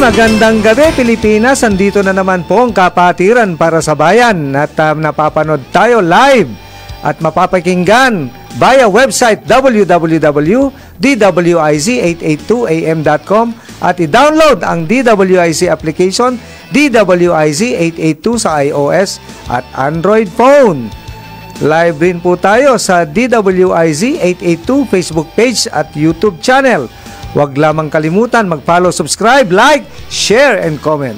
magandang gabi Pilipinas. Andito na naman po ang Kapatiran para sa Bayan at napapanood tayo live at mapapakinggan via website www.dwiz882am.com at i-download ang DWIZ application DWIZ882 sa iOS at Android phone. Live rin po tayo sa DWIZ882 Facebook page at YouTube channel. Huwag lamang kalimutan mag-follow, subscribe, like, share, and comment.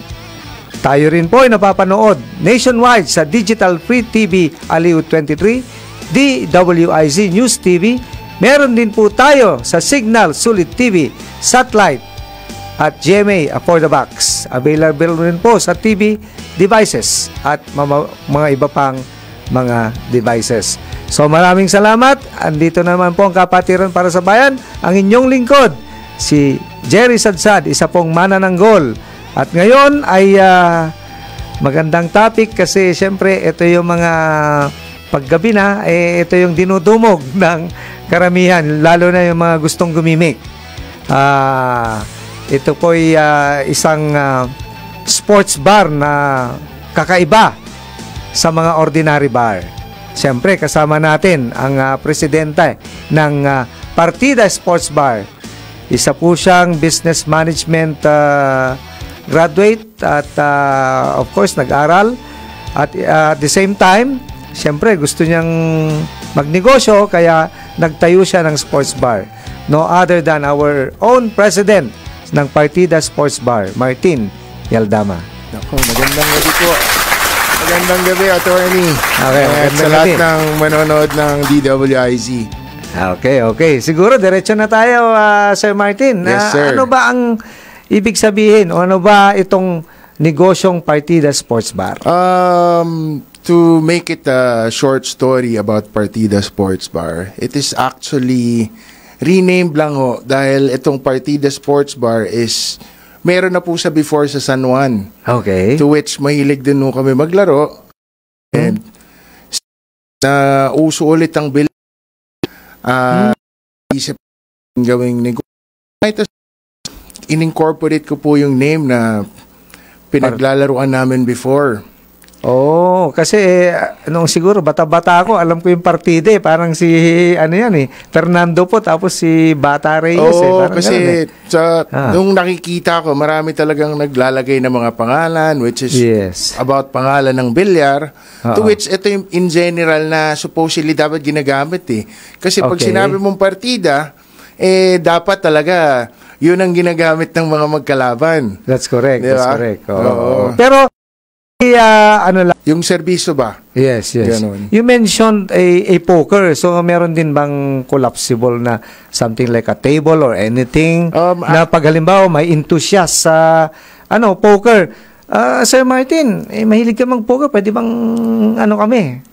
Tayo rin po ay napapanood nationwide sa Digital Free TV Aliw 23, DWIZ News TV. Meron din po tayo sa Signal Sulit TV, Satellite, at GMA for the Box. Available rin po sa TV devices at mga iba pang mga devices. So maraming salamat. Andito naman po ang Kapatiran para sa Bayan. Ang inyong lingkod, si Jerry Sadsad, isa pong manananggol. At ngayon ay magandang topic kasi syempre ito yung mga paggabi na, ito yung dinudumog ng karamihan, lalo na yung mga gustong gumimik. Ito po ay isang sports bar na kakaiba sa mga ordinary bar. Syempre kasama natin ang presidente ng Partida Sports Bar. Isa po siyang business management graduate at of course nag-aral at at the same time siyempre gusto niyang magnegosyo kaya nagtayo siya ng sports bar. No other than our own president ng Partida Sports Bar, Martin Yaldama. Ako, magandang gabi po. Magandang gabi, attorney. Okay, sa lahat ng manonood ng DWIZ. Okay. Siguro diretso na tayo, Sir Martin. Yes, sir. Ano ba ang ibig sabihin o ano ba itong negosyong Partida Sports Bar? To make it a short story about Partida Sports Bar, it is actually renamed lang ho dahil itong Partida Sports Bar is meron na po sa before sa San Juan. Okay. To which mahilig din ho kami maglaro. And uso ulit ang bill. Isip gawing negosyo. In-incorporate ko po yung name na pinaglalaruan namin before. Kasi nung siguro bata-bata ako, alam ko yung partida parang si Fernando po tapos si Bata Reyes parang kasi nung nakikita ko, marami talagang naglalagay ng mga pangalan which is about pangalan ng bilyar, to which ito yung in general na supposedly dapat ginagamit kasi pag sinabi mong partida dapat talaga yun ang ginagamit ng mga magkalaban. That's correct. Diba? That's correct. Pero ano lang, yung serbisyo ba? Yes. Ganun. You mentioned a poker. So meron din bang collapsible na something like a table or anything na pag halimbawa may enthusiast sa poker? Sir Martin, mahilig ka mag-poker, pwede bang kami?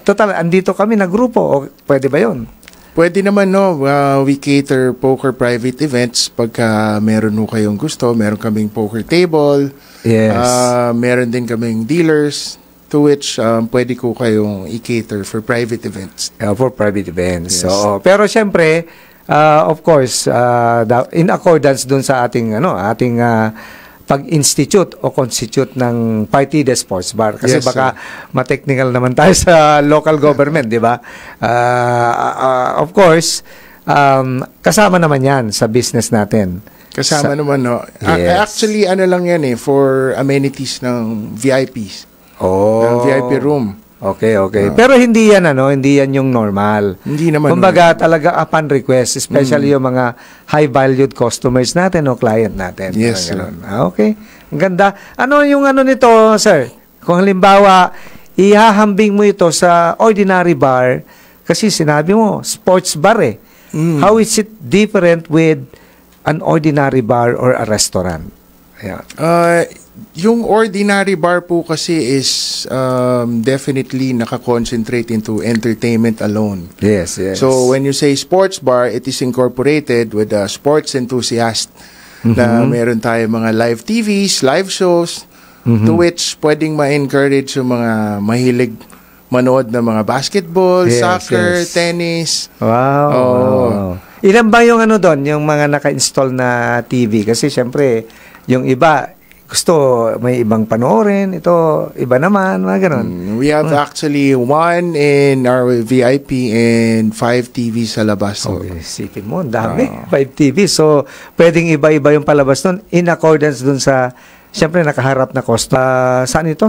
Total, andito kami na grupo. O pwede ba 'yon? Pwede naman, no. We cater poker private events pagka meron kayong gusto. Meron kaming poker table. Yes. Meron din kaming dealers to which pwede ko kayong i-cater for private events. For private events. Yes. So, pero syempre, of course, in accordance dun sa ating pag-institute o constitute ng Partida Sports Bar. Kasi baka ma-technical naman tayo sa local government, di ba? Of course, kasama naman yan sa business natin. Kasama naman, no? Yes. Actually, lang yan for amenities ng VIPs. Ng VIP room. Okay. Pero hindi yan yung normal. Hindi naman. Kumbaga talaga upon request, especially yung mga high valued customers natin o client natin. Yes, sir. Okay. Ang ganda. Ano yung nito, sir? Kung halimbawa, ihahambing mo ito sa ordinary bar, kasi sinabi mo, sports bar How is it different with an ordinary bar or a restaurant? Yeah. Yung ordinary bar po kasi is definitely nakakoncentrate into entertainment alone. Yes. So when you say sports bar, it is incorporated with a sports enthusiast na meron tayo mga live TVs, live shows, to which pwedeng ma-encourage yung mga mahilig manood ng mga basketball, soccer, tennis. Wow. Ilan ba yung ano doon, yung mga naka-install na TV? Kasi syempre, yung iba, gusto may ibang panoorin. Ito, iba naman, mga ganun. We have actually 1 in our VIP and 5 TV sa labas. Okay, sipin mo, dami. 5 TV. So, pwedeng iba-iba yung palabas doon in accordance doon sa siyempre, nakaharap na cost. Saan ito?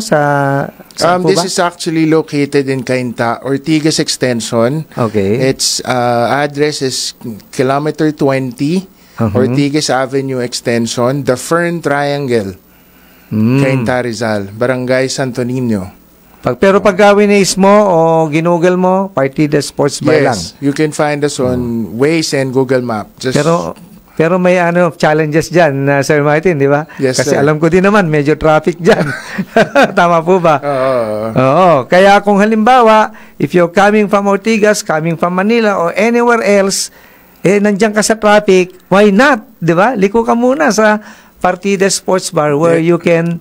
This is actually located in Cainta, Ortigas Extension. Okay. Its address is kilometer 20, Ortigas Avenue Extension, the Fern Triangle, Cainta, Rizal, Barangay Santo Niño. Pero pag winis mo o ginugol mo, Partida Sports Bar lang. Yes, you can find us on Waze and Google Map. Pero may challenges dyan, Sir Martin, di ba? Yes, kasi sir. alam ko din naman, medyo traffic dyan. Tama po ba? Oo. Kaya kung halimbawa, if you're coming from Ortigas, coming from Manila, or anywhere else, nandiyan ka sa traffic, why not? Di ba? Liko ka muna sa Partida Sports Bar where you can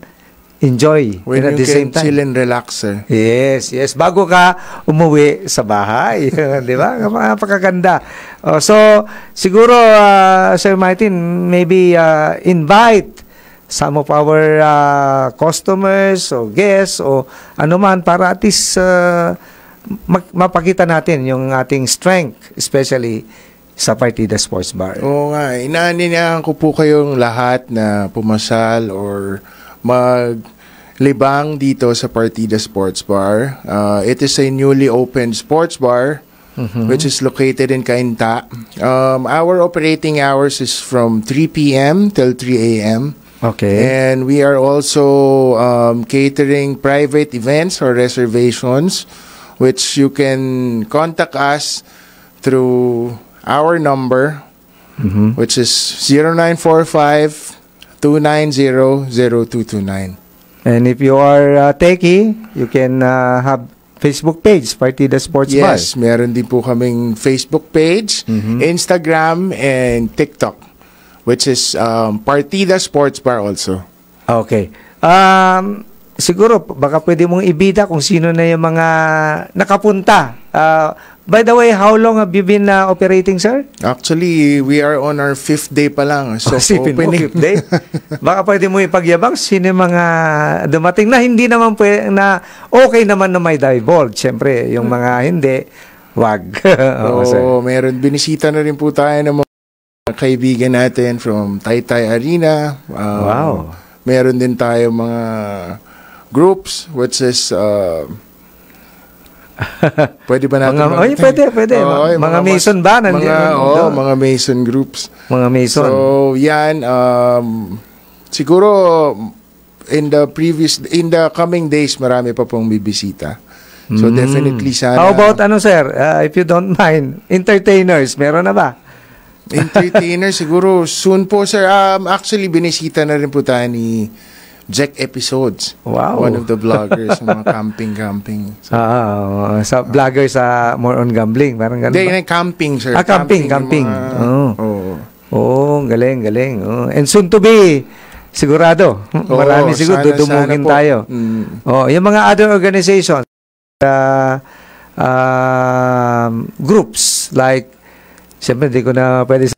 enjoy when at the same time. Chill and relax, sir. Yes. Bago ka umuwi sa bahay. Di ba? Napakaganda. So, siguro, Sir Martin, maybe invite some of our customers o guests o ano man para at least mapakita natin yung ating strength, especially sa Partida Sports Bar. Oo nga. Inaaninyahan ko po kayong lahat na pumasal or maglibang dito sa Partida Sports Bar. It is a newly opened sports bar which is located in Cainta. Our operating hours is from 3 p.m. till 3 a.m. Okay. And we are also catering private events or reservations which you can contact us through our number which is 0945 290-0229. And if you are techie, you can have Facebook page, Partida Sports Bar. Yes, meron din po kaming Facebook page, Instagram, and TikTok, which is Partida Sports Bar also. Okay. Siguro, baka pwede mong ibida kung sino na yung mga nakapunta. By the way, how long have you been operating, sir? Actually, we are on our 5th day pa lang. So, opening. 5th day? Baka pwede mo ipagyabang sino yung mga dumating na hindi naman na okay naman na may divulge. Siyempre, yung mga hindi, wag. Meron. Binisita na rin po tayo ng mga kaibigan natin from Taytay Arena. Wow. Meron din tayo mga groups, which is... pwede ba natin? Pwede. Mga Mason ba? Mga Mason groups. Mga Mason. So, yan. Siguro, in the coming days, marami pa pong bibisita. So, definitely sana. How about, sir? If you don't mind, entertainers, meron na ba? Entertainers, siguro, soon po, sir. Actually, binisita na rin po tayo ni Jack Episodes. Wow. One of the vloggers, mga camping. Sa vloggers more on gambling, parang ganun ba? Camping, sir. Camping. Galing. And soon to be, sigurado. Marami siguro, dudumugin tayo. Yung mga other organizations, groups, like, siyempre, di ko na pwede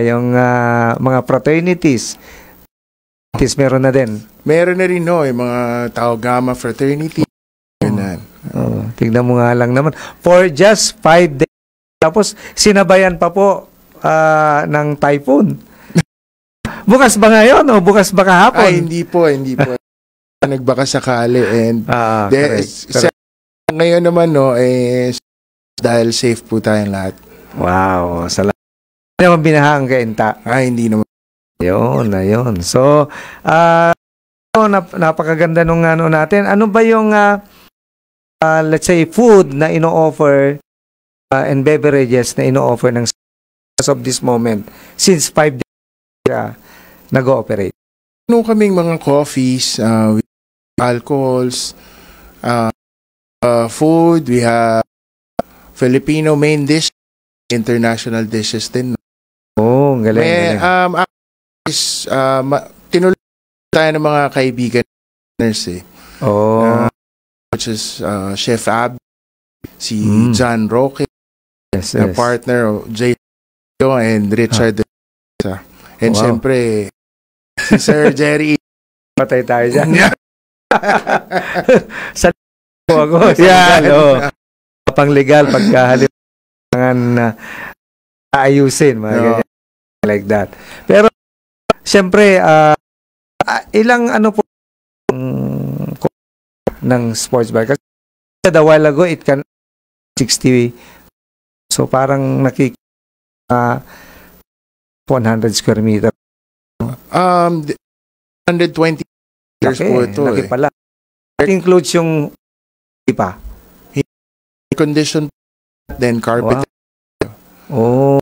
yung mga fraternities, meron na din. Meron na rin, yung mga Tau Gamma Fraternity. Tignan mo nga lang naman. For just 5 days. Tapos, sinabayan pa po ng typhoon. Bukas ba ngayon o bukas ba kahapon? Ay, hindi po. Nagbaka sakali. And correct. Ngayon naman, dahil safe po tayong lahat. Wow. Salamat. Hindi naman binaha ang Cainta. Ay, hindi naman. Ayun. So, napakaganda nung natin. Ano ba yung, let's say, food na ino-offer and beverages na ino-offer ng as of this moment since 5 days nag-ooperate? Kaming mga coffees, alcohols, food, we have Filipino main dish, international dishes din. Galing. Tinuloy tayo ng mga kaibigan which is Chef Ab, si John Roque, yes. partner Jay and Richard and syempre si Sir Jerry. Patay tayo dyan. Sa ako, pang legal pagkahalimbangan ayusin, mga ganyan, like that. Pero syempre ilang ano po ng sports bar kasi a while ago it can 60, so parang 100 square meter. 120 meters po ito. Laki pala. It includes yung ipa. Condition, then carpet. Wow.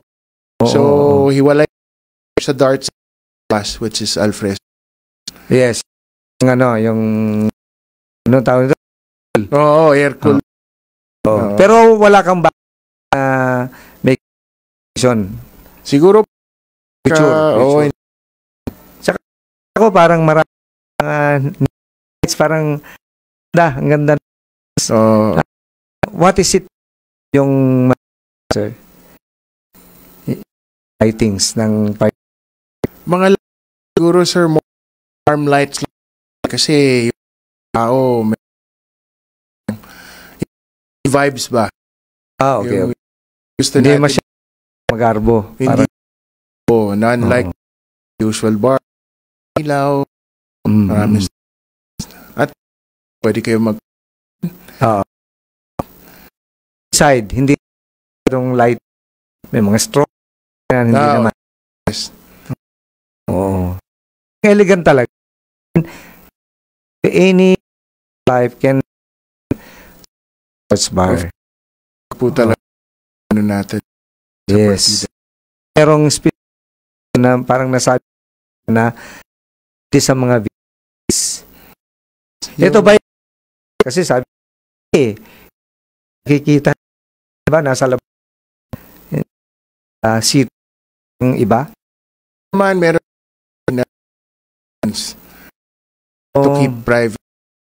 So, hiwalay sa darts class, which is Alfresco. Yes. Yung ano tawag ito? Oo, air cool. Pero wala kang may condition. Siguro picture. Saka ako parang marami parang ang ganda. What is it yung sir? Lightings ng mga siguro sir arm lights kasi yung tao may vibes ba? Okay. Gusto hindi masyadong magarbo. Hindi non-like usual bar. Ilaw. Maraming at pwede kayo side, hindi yung light. May mga stroke. Hindi naman. Yes. Elegant talaga. Any life can sports bar. Po talaga ano natin. Yes. Merong na parang nasabi na sa mga videos. Ito ba kasi sabi nakikita diba nasa labas seat yung iba naman meron na to keep private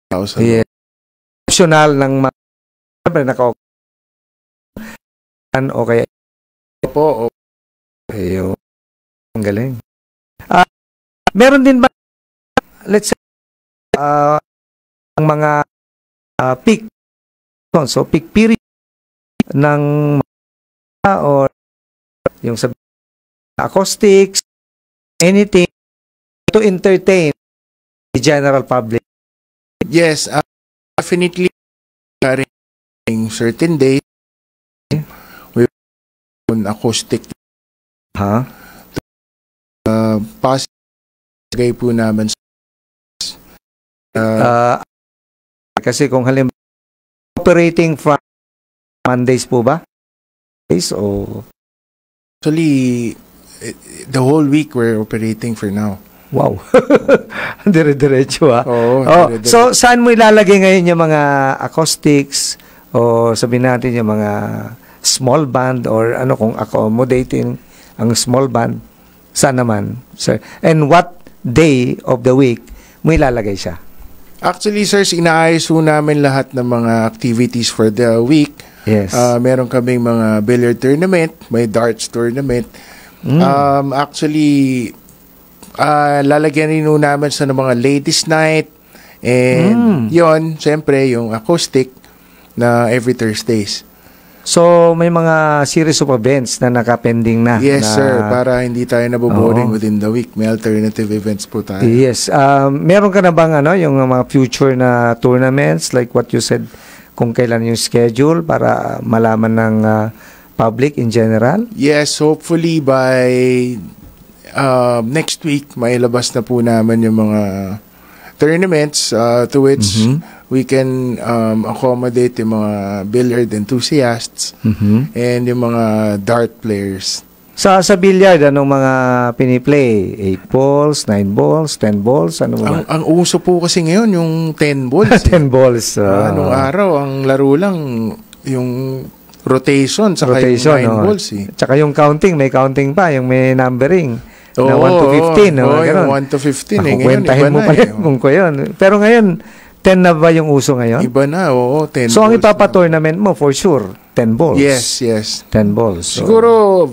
house. Optional ng mga o kaya po ang galing. Meron din ba let's say ang mga peak period ng or yung sa acoustics, anything to entertain the general public. Yes, definitely during certain days with acoustic pasagay po naman kasi kung halimbawa operating from Mondays po ba? Actually, the whole week we're operating for now. Wow. Dire-diretso dire-diretso. So, saan mo ilalagay ngayon yung mga acoustics o sabihin natin yung mga small band or ano kung accommodating ang small band? Saan naman, sir? And what day of the week mo ilalagay siya? Actually, sir, inaayos po namin lahat ng mga activities for the week. Yes. Meron kaming mga billiard tournament, may darts tournament. Actually, lalagyan rin namin sa mga ladies night. And yon, siyempre, yung acoustic na every Thursdays. So, may mga series of events na nakapending na. Yes, sir. Para hindi tayo naboboring within the week. May alternative events po tayo. Yes. Meron ka na bang yung mga future na tournaments like what you said, kung kailan yung schedule para malaman ng public in general? Yes, hopefully by next week, may labas na po naman yung mga tournaments to which we can accommodate yung mga billiard enthusiasts and yung mga dart players. Sa billiard, anong mga piniplay? 8 balls, 9 balls, 10 balls? Ano ba? Ang uso po kasi ngayon yung 10 balls. 10 balls. Anong araw, ang laro lang yung rotation saka yung 9 balls. Tsaka yung counting, may counting pa, yung may numbering. Na 1 to 15. Yung 1 to 15. Kukwentahin mo pa yun kung ko yun. Pero ngayon, 10 na ba yung uso ngayon? Iba na, oo. 10 so, balls ang ipapatournament mo, for sure, 10 balls. Yes. 10 balls. So, siguro,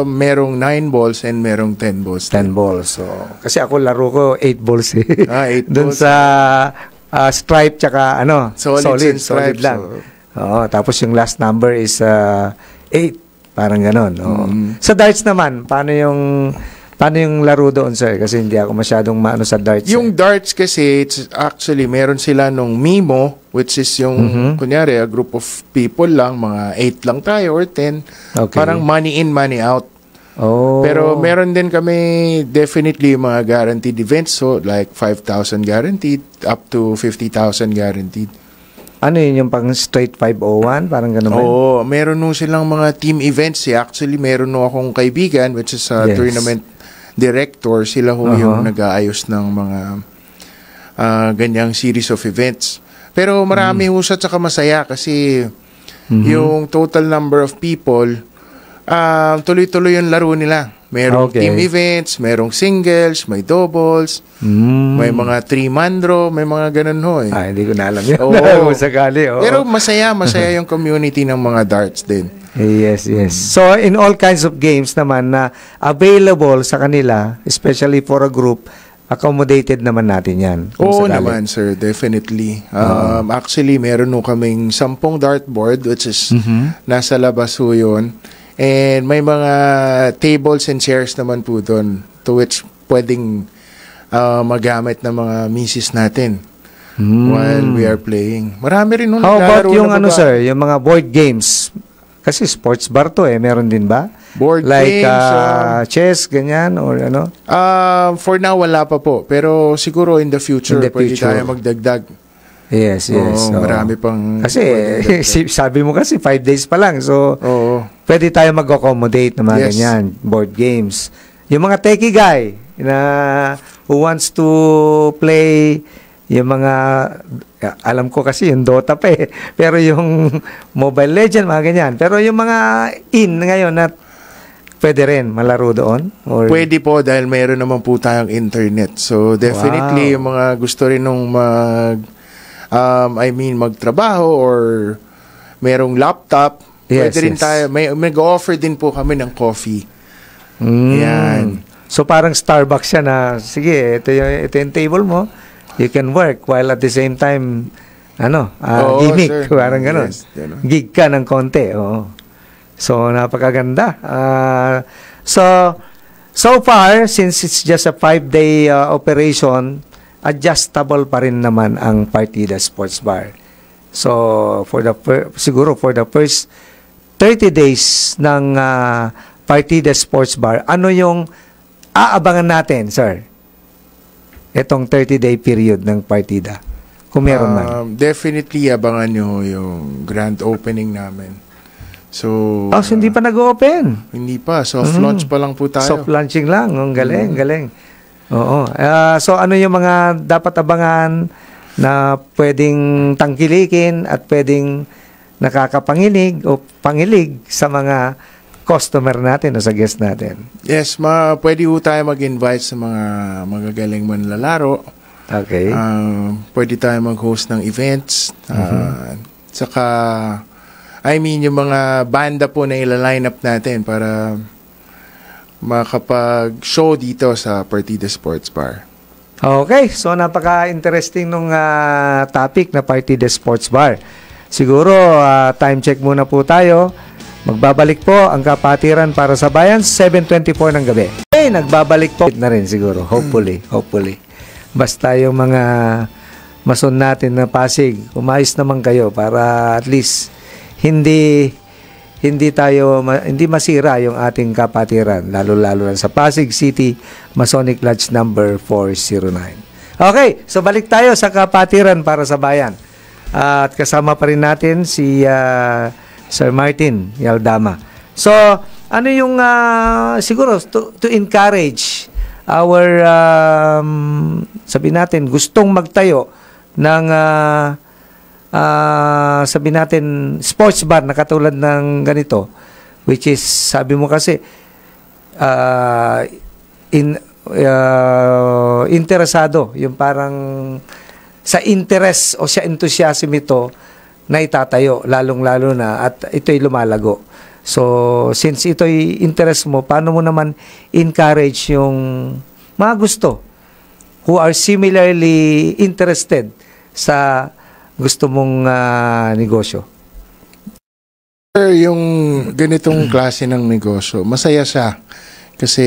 merong 9 balls and merong 10 balls. 10 balls. So, kasi ako laro ko 8 balls eh. 8 Dun balls. sa stripe tsaka solid lang. Oo, tapos yung last number is 8. Parang ganon. Sa darts naman, paano yung laro doon, sir? Kasi hindi ako masyadong maano sa darts. Yung darts kasi, it's actually, meron sila nung Mimo, which is yung, kunyari, a group of people lang, mga 8 lang tayo or 10. Okay. Parang money in, money out. Oh. Pero meron din kami definitely mga guaranteed events. So, like 5,000 guaranteed, up to 50,000 guaranteed. Ano yun, yung pang straight 501? Parang gano'n ba? Oo, meron nung silang mga team events. Actually, meron nung akong kaibigan, which is a tournament director, sila yung nag-aayos ng mga ganyang series of events. Pero marami husat saka masaya kasi yung total number of people, tuloy-tuloy yung laro nila. Merong team events, merong singles, may doubles, may mga 3-man draw, may mga ganun ho eh. Hindi ko na alam yun. Sakali, Pero masaya yung community ng mga darts din. Yes. So, in all kinds of games naman na available sa kanila, especially for a group, accommodated naman natin yan. Oo naman, sir. Definitely. Actually, meron nung kaming 10 dartboard, which is nasa labas ho yun. And may mga tables and chairs naman po doon to which pwedeng magamit ng mga misis natin while we are playing. Marami rin nung how about yung sir, yung mga board games? Kasi sports bar to meron din ba? Board like, games. chess, ganyan, or ano? For now, wala pa po. Pero siguro in the future, pwede tayo magdagdag. Yes. Marami pang... Kasi, sabi mo kasi 5 days pa lang. So, pwede tayo mag-accommodate ng mga ganyan, board games. Yung mga techie guy na who wants to play yung mga, alam ko kasi yung Dota pa pero yung Mobile Legend, mga ganyan. Pero yung mga ngayon na pwede rin malaro doon? Or? Pwede po dahil mayroon naman po tayong internet. So, definitely, yung mga gusto rin nung magtrabaho or merong laptop, pwede rin tayo. May offer din po kami ng coffee. Yan. So, parang Starbucks siya na, sige, ito yung table mo. You can work while at the same time, gimmick. Sir. Parang gano'n. Yes, gig ka ng konti. So, napakaganda. So far, since it's just a 5-day operation, adjustable pa rin naman ang Partida Sports Bar. So, siguro for the first 30 days ng Partida Sports Bar, ano yung aabangan natin, sir? Itong 30-day period ng Partida, kung meron man. Definitely, abangan nyo yung grand opening namin. So, hindi pa nag-open? Hindi pa. Soft launch pa lang po tayo. Soft launching lang. Galing. Oo. So, ano yung mga dapat abangan na pwedeng tangkilikin at pwedeng nakakapanginig o pangilig sa mga customer natin o sa guest natin? Yes, pwede po tayo mag-invite sa mga magagaling manlalaro. Okay. Pwede tayo mag-host ng events. Saka, yung mga banda po na ila-line up natin para makapag-show dito sa Partida Sports Bar. Okay, so napaka-interesting nung topic na Partida Sports Bar. Siguro, time check muna po tayo. Magbabalik po ang Kapatiran para sa Bayan, 7:24 ng gabi. Nagbabalik po na rin siguro, hopefully. Basta yung mga mason natin na Pasig, umayos naman kayo para at least hindi masira yung ating Kapatiran, lalo-lalo na sa Pasig City Masonic Lodge number 409. Okay, so balik tayo sa Kapatiran para sa Bayan. At kasama pa rin natin si Sir Martin Yaldama. So, ano yung siguro to encourage our sabi natin gustong magtayo ng sabi natin sports bar na katulad ng ganito, which is sabi mo kasi interesado yung parang sa interest o sa enthusiasm ito na itatayo, lalong-lalo na at ito'y lumalago. So, since ito'y interest mo, paano mo naman encourage yung mga gusto who are similarly interested sa gusto mong negosyo? Yung ganitong klase ng negosyo, masaya siya. Kasi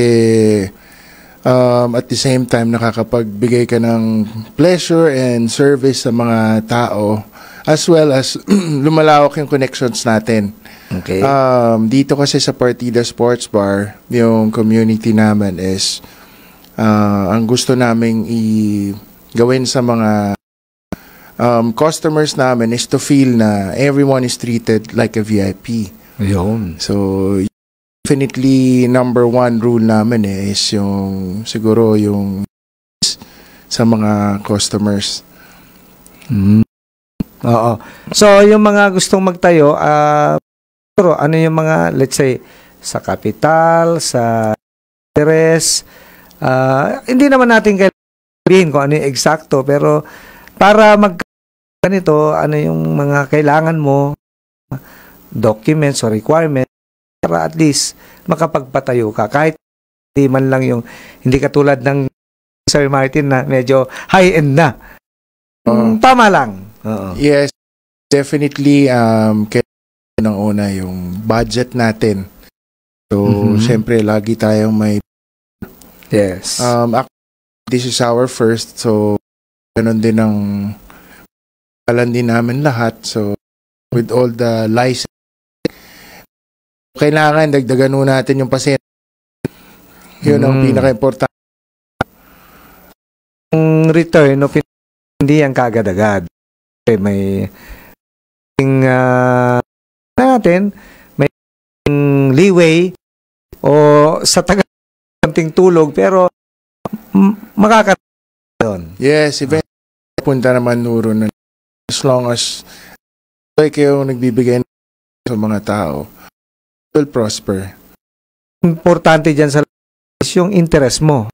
at the same time, nakakapagbigay ka ng pleasure and service sa mga tao, as well as lumalawak yung connections natin. Okay. Dito kasi sa Partida Sports Bar, yung community naman is ang gusto naming gawin sa mga customers namin is to feel na everyone is treated like a VIP. Ayun. So, definitely number one rule namin is yung siguro yung sa mga customers. Oo. So, yung mga gustong magtayo, pero ano yung mga, let's say, sa capital, sa interest, hindi naman natin kailangan kung ano yung eksakto, pero para ganito, ano yung mga kailangan mo, documents or requirements, para at least makapagpatayo ka. Kahit hindi man lang yung, hindi katulad ng Sir Martin na medyo high-end na. Tama lang. Yes, definitely, kailangan ng una yung budget natin. So, syempre, lagi tayong may... Yes. This is our first, so, ganun din ang alam din namin lahat. So, with all the license, kailangan dagdagan natin yung pasensya. Yun ang pinaka-importante. Yung return, no, hindi yan kagad-agad. May natin, may leeway o sa taga-anting tulog, pero makakataon. Yes, eventually punta naman nuro na as long as kayo nagbibigay sa mga tao, will prosper. Importante dyan sa yung interest mo.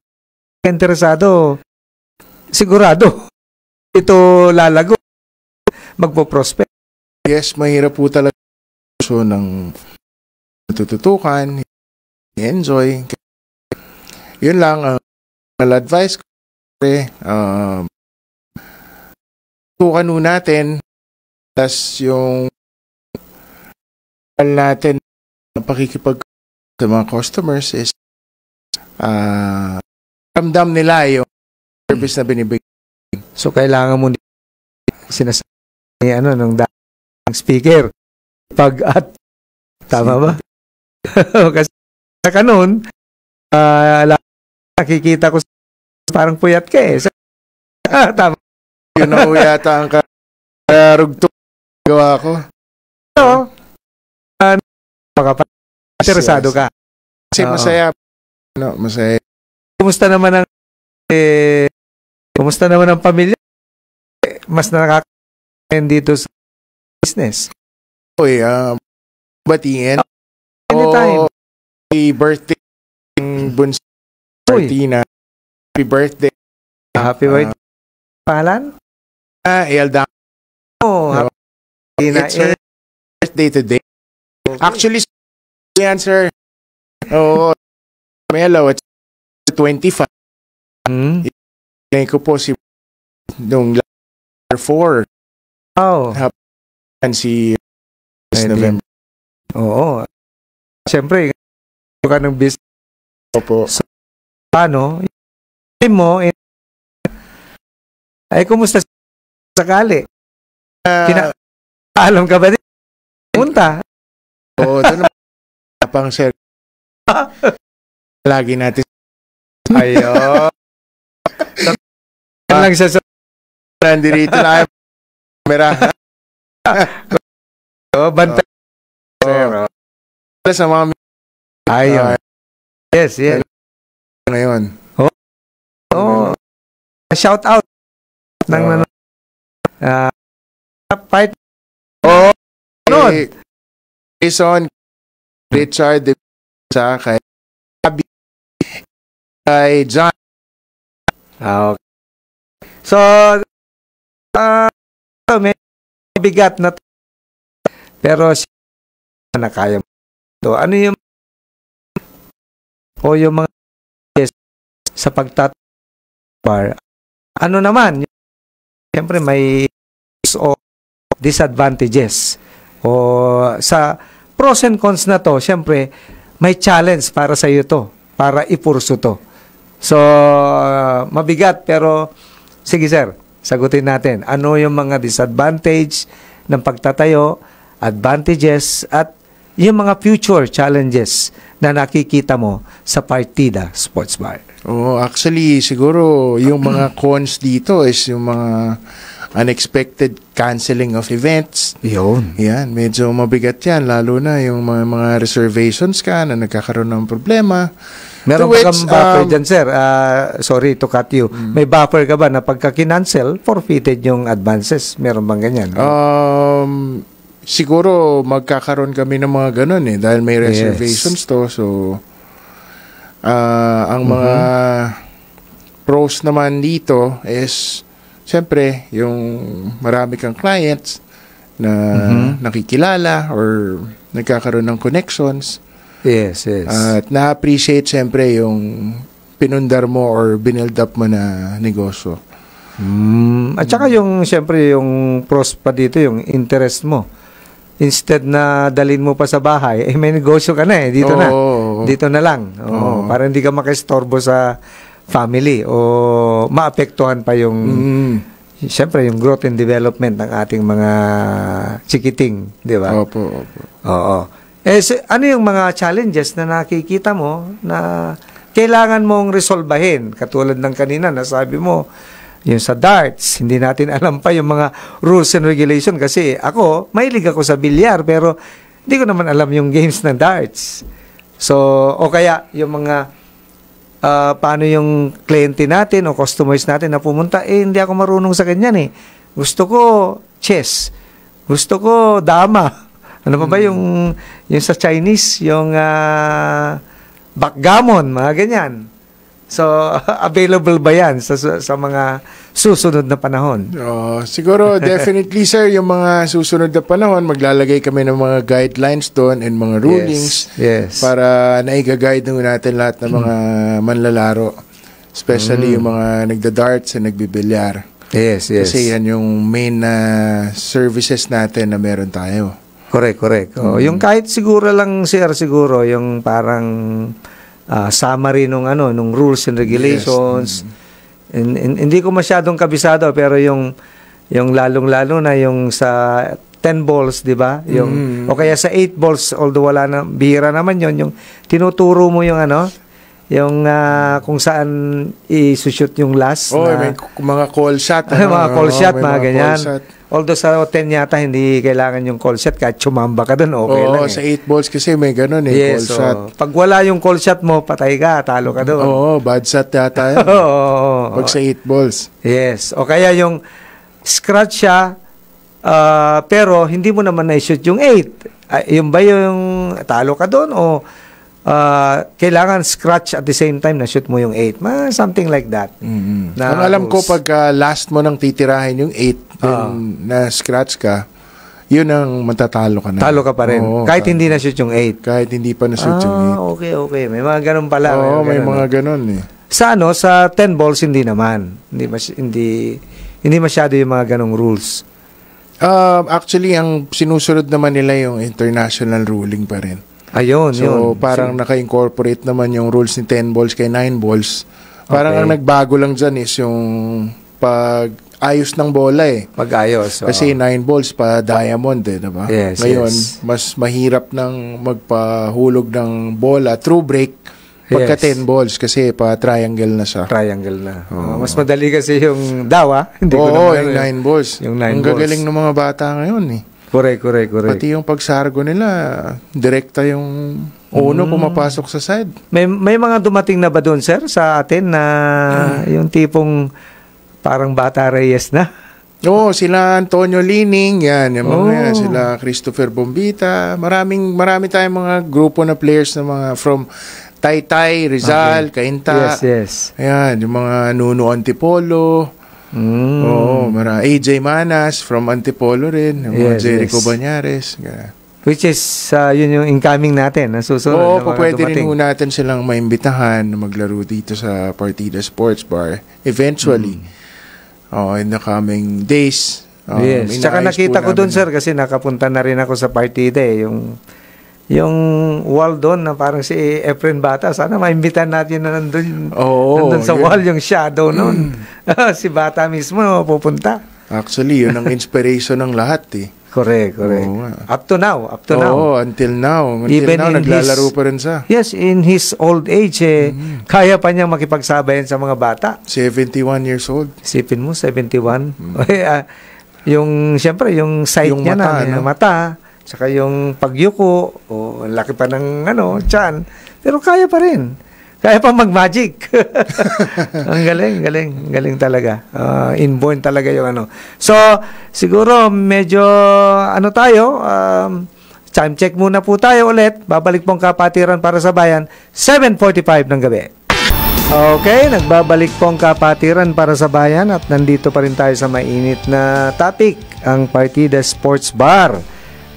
Interesado, sigurado, ito lalago, magpo-prosper. Yes, mahirap po talaga ng natututukan, enjoy. Yun lang ang advice ko. Tukan natin, tas yung natin pakikipag sa mga customers is ramdam nila yung service na binibigay. So, kailangan mo sinasabi ng speaker pag tama ba? Kasi sa kanon nakikita ko parang puyat ka eh. Tama. Yun ako yata ang karugtong gawa ko. So, interesado ka. Kasi masaya. Masaya. Kumusta naman ang pamilya? Mas nakaka-end dito sa business. Uy, batiin. Anytime. Happy birthday Bunso Martina. Happy birthday. Happy birthday. Pangalan? Elda. It's her birthday today. Okay. Actually, yan, sir. Melo, it's 25. Ngayon ko po si nung 4. Si November. Oo. Siyempre, ka ng business. Opo. So, paano? Mo, ay, kumusta sakali? Alam ka ba din? Punta. Oo, doon na pang sir. Lagi natin. Ayo. Lang siya sa nandito na camera. Bantay. Sa mga ayun. Yes. Ngayon. Shout out ng fight. Jason, Richard, sa kay Abby, kay John. Okay. So, may bigat na pero na kaya mo. So, ano yung o yung mga sa pagtatrabar, ano naman, siyempre may o disadvantages. O sa pros and cons na to, siyempre, may challenge para sa iyo to, para ipurso to. So, mabigat, pero sige sir, sagutin natin. Ano yung mga disadvantage ng pagtatayo, advantages, at yung mga future challenges na nakikita mo sa Partida Sports Bar? Actually, siguro yung mga cons dito is yung mga unexpected canceling of events. Yun. Yan, medyo mabigat yan. Lalo na yung mga reservations ka na nagkakaroon ng problema. Meron pa kang buffer dyan, sir. Sorry to cut you. May buffer ka ba na pagka kinancel, forfeited yung advances? Meron bang ganyan? Siguro magkakaroon kami ng mga ganun dahil may reservations to. So, ang mga pros naman dito is siyempre, yung marami kang clients na nakikilala or nagkakaroon ng connections. Yes, yes. At na-appreciate siyempre yung pinundar mo or binild up mo na negosyo. At saka yung, siyempre, yung pros pa dito, yung interest mo. Instead na dalhin mo pa sa bahay, may negosyo ka na dito na. Dito na lang. Para hindi ka makistorbo sa family o maapektuhan pa yung siyempre yung growth and development ng ating mga chikiting, di ba? Opo. Oo. Ano yung mga challenges na nakikita mo na kailangan mong resolbahin? Katulad ng kanina na sabi mo, yung sa darts, hindi natin alam pa yung mga rules and regulation kasi ako, mahilig ako sa bilyar pero hindi ko naman alam yung games ng darts. So, o kaya yung mga paano yung kliyente natin o customers natin na pumunta, hindi ako marunong sa ganyan Gusto ko chess. Gusto ko dama. Ano pa ba yung sa Chinese, yung backgammon, mga ganyan. So, available ba yan sa mga susunod na panahon? Siguro, definitely, sir, yung mga susunod na panahon, maglalagay kami ng mga guidelines doon and mga rulings para naiga-guide natin lahat ng mga manlalaro. Especially yung mga nagda-darts and nagbibilyar. Yes. Kasi yan yung main services natin na meron tayo. Correct. Yung kahit siguro lang, sir, siguro, yung parang summary nung rules and regulations. Hindi ko masyadong kabisado pero yung lalong-lalo na yung sa 10 balls, 'di ba? Yung o kaya sa 8 balls, although wala na bihira naman yung tinuturo mo yung yung kung saan i-shoot yung last may mga call shot, mga call shot, mga ganyan. Although sa 10 yata hindi kailangan yung call shot, kahit chumamba ka doon, okay lang. Sa 8 balls kasi may ganun call shot. Pag wala yung call shot mo, patay ka, talo ka doon. Bad shot yata yan. Pag sa 8 balls. Yes. O kaya yung scratch siya, pero hindi mo naman na-shoot yung 8. Yung ba yung talo ka doon o kailangan scratch at the same time na shoot mo yung 8. Something like that. Ang alam ko, pag last mo nang titirahin yung 8, na scratch ka, yun ang matatalo ka na. Talo ka pa rin. Kahit hindi na shoot yung 8. Kahit hindi pa na shoot yung 8. Okay. May mga ganun pala. May mga ganun Sa 10 balls, hindi naman. Hindi masyado yung mga ganung rules. Actually, ang sinusunod naman nila yung international ruling pa rin. Ayun, so, parang naka-incorporate naman yung rules ni 10 balls kay 9 balls. Parang ang nagbago lang dyan is yung pag-ayos ng bola Pag-ayos. Kasi 9 balls pa diamond diba? Yes, ngayon, mas mahirap nang magpahulog ng bola through break pagka 10 balls kasi pa triangle na siya. Triangle na. Mas madali kasi yung dawa. Hindi ko naman yung 9 balls. Yung 9 balls. Ang gagaling ng mga bata ngayon Correct. Pati yung pagsargo nila, direkta yung uno pumapasok sa side. May mga dumating na ba doon, sir, sa atin na yung tipong parang Bata Reyes na? Sila Antonio Lining, yan, yung mga yan, sila Christopher Bombita, marami tayong mga grupo na players na mga from Taytay, Rizal, Cainta. Yes. Ayan, yung mga Nuno Antipolo. Oo, AJ Manas from Antipolo rin, mga Jericho Banyares. Which is, yun yung incoming natin na susunod. Oo, pwede rin natin silang maimbitahan na maglaro dito sa Partida Sports Bar. Eventually, in the coming days. Yes. Tsaka nakita ko doon, sir, kasi nakapunta na rin ako sa Partida yung wall doon na parang si Efren Bata. Sana maimbitahan natin na nandun sa wall yung shadow noon. Si Bata mismo pupunta. Actually, yun ang inspiration ng lahat Correct. Up to now. Oo, until now. Even now, naglalaro pa rin siya. Yes, in his old age, kaya pa niyang makipagsabayan sa mga bata. 71 years old. Isipin mo, 71. Siyempre, yung sight yung niya mata, yung mata, saka yung pagyuko, laki pa ng tiyan, pero kaya pa rin. Kaya pa mag-magic. Ang galing talaga. Inborn talaga yung So, siguro medyo tayo, time check muna po tayo ulit. Babalik pong Kapatiran para sa Bayan, 7:45 ng gabi. Okay, nagbabalik pong Kapatiran para sa Bayan at nandito pa rin tayo sa mainit na topic, ang Partida Sports Bar,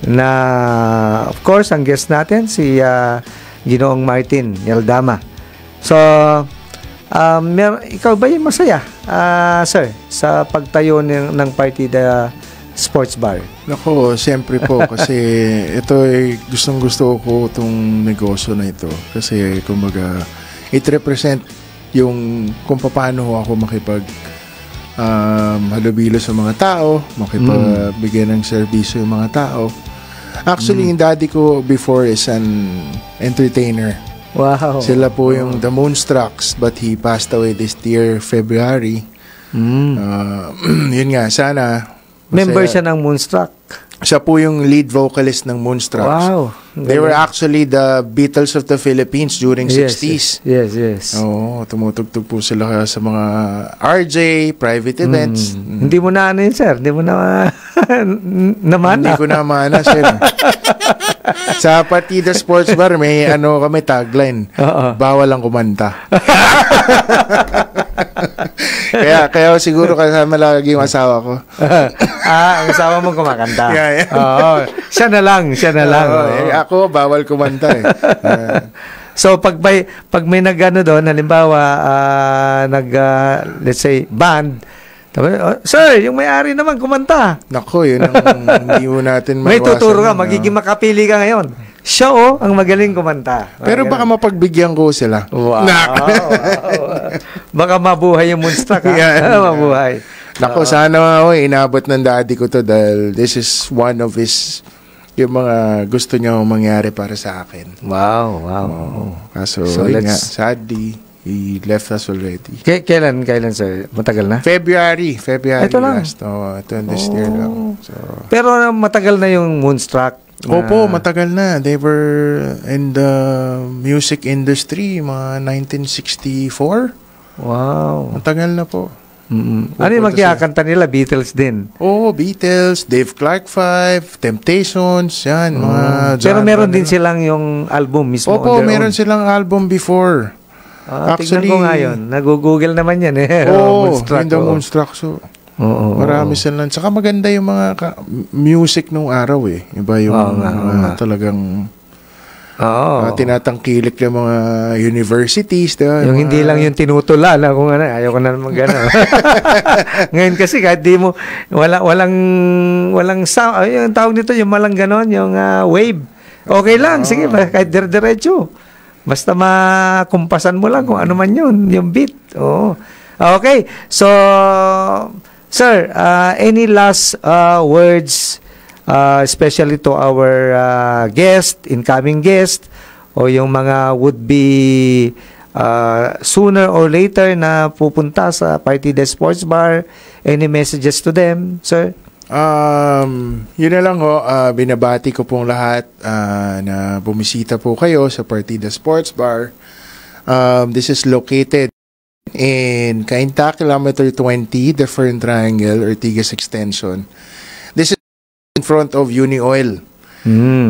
na of course ang guest natin si Ginoong Martin Yaldama. So, ikaw ba yung masaya, sir, sa pagtayo ng Partida Sports Bar? Nako, siyempre po, kasi ito ay gustong-gusto ko itong negosyo na ito. Kasi, kumbaga, it represent yung kung paano ako halubilo sa mga tao, makipagbigay ng serbisyo yung mga tao. Actually, yung daddy ko before is an entertainer. Wow. Sila po yung The Moonstrucks, but he passed away this year, February. Yun nga, sana. Member siya ng Moonstruck. Siya po yung lead vocalist ng Moonstrucks. Wow. They were actually the Beatles of the Philippines during 60s. Yes. Oo, tumutugtog po sila sa mga RJ, private events. Hindi mo na yun, sir? Hindi mo na namana? Hindi ko na mana, sir. Sa Partida Sports Bar, may kami tagline. Bawal ang kumanta. kaya siguro kasama lagi yung asawa ko. Ang asawa mo kumakanta. Yeah. Oo. Siya na lang. Ako, bawal kumanta So, pag may nag-ano doon, halimbawa, let's say, band, sir, yung may-ari naman kumanta. Nako, yun ang hindi mo natin may tuturo ka, magiging makapili ka ngayon. Siya ang magaling kumanta. Pero baka mapagbigyan ko sila. Wow. Baka mabuhay yung Moonstruck. Mabuhay. Nako, sana inabot ng daddy ko to dahil this is one of his yung mga gusto niya mangyari para sa akin. Wow. Kaso, sadly, he left us already. Kailan, sir? Matagal na? February ito lang. last. Ito this year lang. So, pero matagal na yung Moonstruck. Opo, matagal na. They were in the music industry, mga 1964. Wow. Matagal na po. Ano yung magkakanta nila? Beatles din? Beatles, Dave Clark 5, Temptations, yan. Pero meron din silang yung album mismo. Opo, meron silang album before. Actually, tingnan ko nga yun. Nag-google naman yan Moonstruck. Moonstruck. So, marami silang. Saka maganda yung mga music nung araw Iba yung talagang tinatangkilik ng mga universities. Diba? Yung hindi lang yung tinutula na kung ayaw ko na naman gano'n. Ngayon kasi kahit di mo, walang sound, yung tawag nito, yung malang gano'n, yung wave. Okay lang, sige, kahit diretso. Basta makumpasan mo lang kung ano man yun, yung beat. Okay, so, sir, any last words, especially to our incoming guest, o yung mga would-be sooner or later na pupunta sa Partida Sports Bar, any messages to them, sir? Yun na lang binabati ko pong lahat na bumisita po kayo sa Partida Sports Bar. This is located in Cainta, Kilometer 20, the Fern Triangle, Ortigas Extension. This is in front of Uni Oil.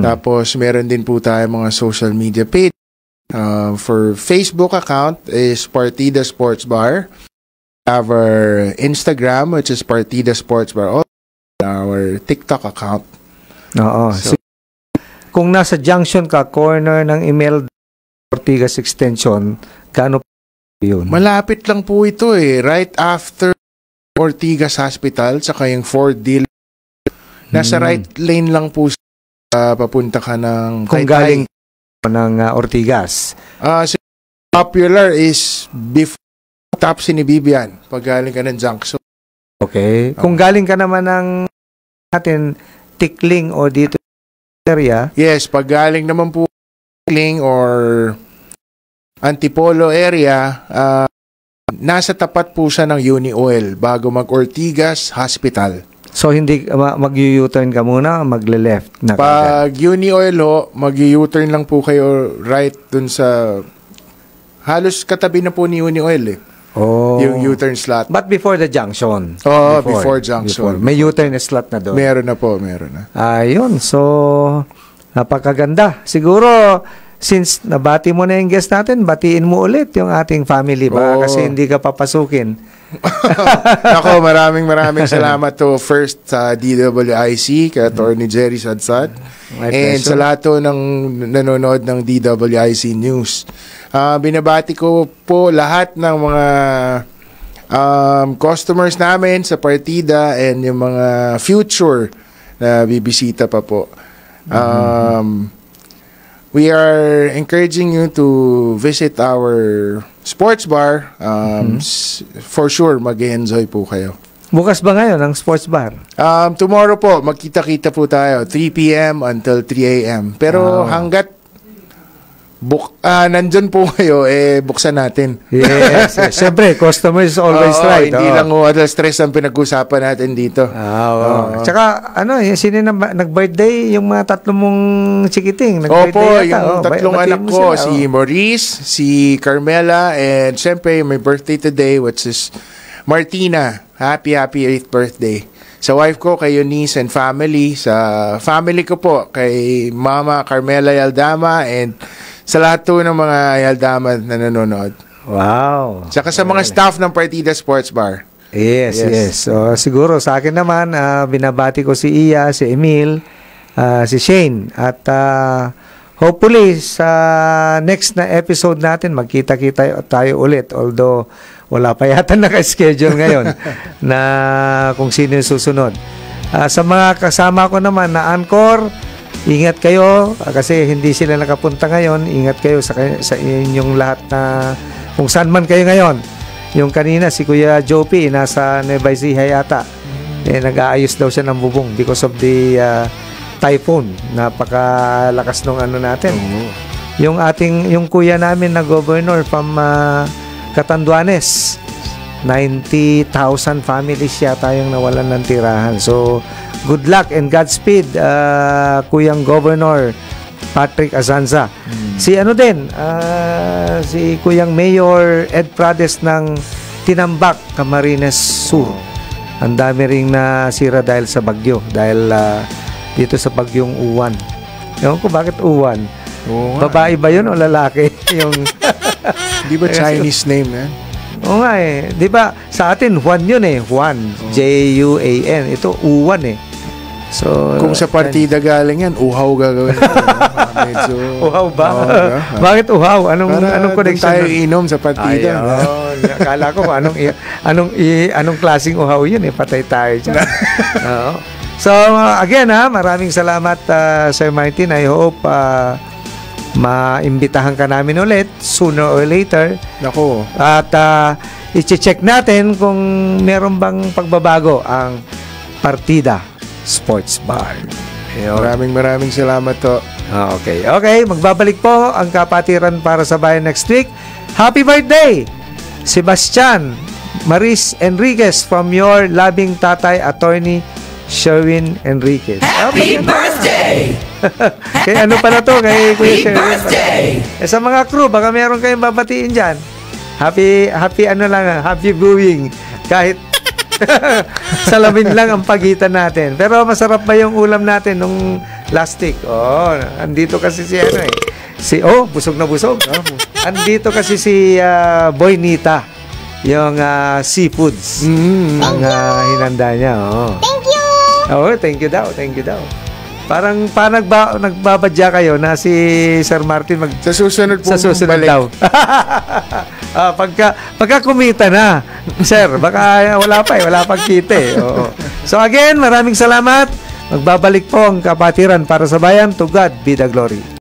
Tapos meron din po tayo mga social media page. For Facebook account is Partida Sports Bar. our Instagram, which is Partida Sports Bar, also our TikTok account. Oo. So, kung nasa junction ka, corner ng email Ortigas Extension, gaano yun? Malapit lang po ito eh. Right after Ortigas Hospital, saka yung Ford Deal. Nasa right lane lang po papunta ka ng kung galing ng Ortigas. So popular is before Tapsi ni Bibian, pag galing ka ng junction. Okay. Kung galing ka naman ng natin Tikling o dito area. Yes, pag galing naman po Tikling or Antipolo area, nasa tapat po siya ng Uni Oil bago mag-Ortigas Hospital. So, hindi mag-u-turn ka muna, magle-left na pag Uni Oil mag-u-turn lang po kayo right dun sa halos katabi na po ni Uni Oil eh. Oh. Yung U-turn slot. But before the junction. Oh, before junction. May U-turn slot na doon. Meron na po, meron na. Ayun, so napakaganda. Siguro, since nabati mo na yung guest natin, batiin mo ulit yung ating family ba? Kasi hindi ka papasukin. Ako, maraming salamat to first sa DWIC, kay Attorney Jerry Sadsad, and sa lahat to ng nanonood ng DWIC News. Binabati ko po lahat ng mga customers namin sa Partida and yung mga future na bibisita pa po. We are encouraging you to visit our sports bar. For sure, mag-enjoy po kayo. Bukas ba ngayon ang sports bar? Tomorrow po, magkita-kita po tayo. 3 p.m. until 3 a.m. Pero hanggat nandyan po kayo, buksan natin. Yes. Siyempre, customer is always right. Hindi lang stress ang pinag-usapan natin dito. Tsaka, sino nag-birthday? Yung mga tatlong mong chikiting. Opo, yung tatlong anak ko, si Maurice, si Carmela, and siyempre, may birthday today, which is Martina. Happy 8th birthday. Sa wife ko, kay Eunice and family. Sa family ko po, kay Mama Carmela Yaldama, and sa lahat po ng mga Yaldama na nanonood. Wow. Saka sa mga staff ng Partida Sports Bar. Yes. So, siguro sa akin naman, binabati ko si Iya, si Emil, si Shane. At hopefully, sa next na episode natin, magkita-kita tayo ulit. Although, wala pa yata naka-schedule ngayon na kung sino yung susunod. Sa mga kasama ko naman na Anchor, ingat kayo kasi hindi sila nakapunta ngayon. Ingat kayo sa inyong lahat na kung saan man kayo ngayon. Yung kanina si Kuya Jopi nasa Nueva Ecija yata. Nag-aayos daw siya ng bubong because of the typhoon. Napakalakas nung natin. Yung kuya namin na governor from Catanduanes, 90,000 families yata yung nawalan ng tirahan. So good luck and Godspeed, Kuyang Governor Patrick Azanza. Si si Kuyang Mayor Ed Prades ng Tinambak, Camarines Sur. Ang dami ring nasira dahil sa bagyo. Dahil dito sa bagyong Uwan. Ewan ko bakit Uwan. Babae ba yun o lalaki? Di ba Chinese name yan? Oo nga Di ba sa atin Juan yun Juan. Juan. Ito Uwan So, kung sa Partida galing yan, uhaw gagawin. Medyo uhaw ba? Bakit uhaw? Anong connection? Tayo inom sa Partida. Akala ko anong klaseng uhaw yun patay tayo dyan. So, again maraming salamat Sir Martin. I hope maimbitahan ka namin ulit sooner or later. Nako. At i-check natin kung meron bang pagbabago ang Partida Sports Bar. Maraming salamat to. Okay, magbabalik po ang kapatiran para sa bayan next week. Happy birthday, Sebastian Maris Enriquez, from your loving tatay, Attorney Sherwin Enriquez. Happy birthday! Kaya ano pala to? Kay Kuya Sherwin. Happy birthday! Sa mga crew, baka meron kayong babatiin dyan. Happy viewing. Kahit salamin lang ang pagitan natin. Pero masarap ba yung ulam natin nung last week? Andito kasi si busog na busog. Andito kasi si Boy Nita. yung seafoods. Ang hinanda niya. Oh. Thank you! Oh, thank you daw. Thank you daw. Parang nagbabadya kayo na si Sir Martin sa susunod po sa susunod balik. daw. Pagka kumita na, Sir, baka wala pang kita eh. Oo. So again, maraming salamat. Magbabalik po ang kapatiran para sa bayan. To God be the glory.